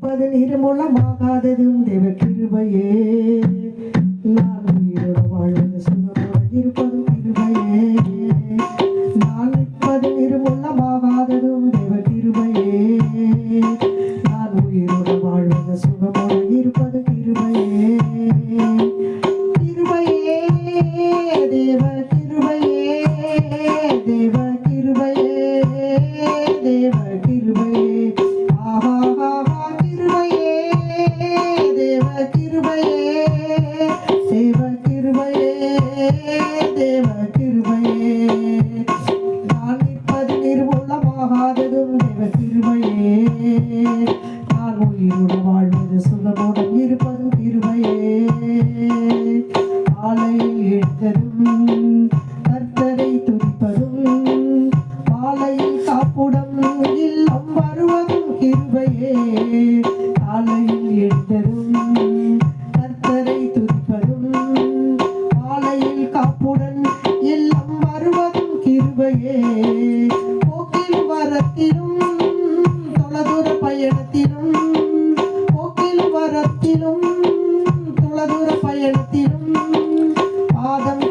நிர்மூலமாகாததும் தேவ கிருபையே. நான் உயிரோடு வாழ்வது சுகமோடு இருப்பதும் கிருபையே. நான் நிற்பது நிர்மூலமாகாததும் தேவ கிருபையே. நான் உயிரோடு வாழ்வது சுகமோடு இருப்பது கிருபையே. கிருபையே தேவ கிருபையே, தேவ கிருபையே, தேவ கிருபையே. தேவ கிருபையே, தேவ கிருபையே. நான் நிற்பது நிர்மூலமாகாததும் தேவ கிருபையே. நான் உயிரோடு வாழ்வது சுகமுடன் இருப்பதும் கிருபையே. ஆலையில் எழுந்ததும் கர்த்தரை துதிப்பதும், மாலையில் காப்புடன் இல்லம் வருவதும் கிருபையே. ஆலையில் எழுந்ததும் கர்த்தரை துதிப்பதும், மாலையில் காப்புடன் இல்லம் வருவதும் கிருபையே. போக்கிலும் வரத்திலும் தொலைதூர பயணத்திலும், போக்கிலும் வரத்திலும் தொலைதூர பயணத்திலும் பாதம்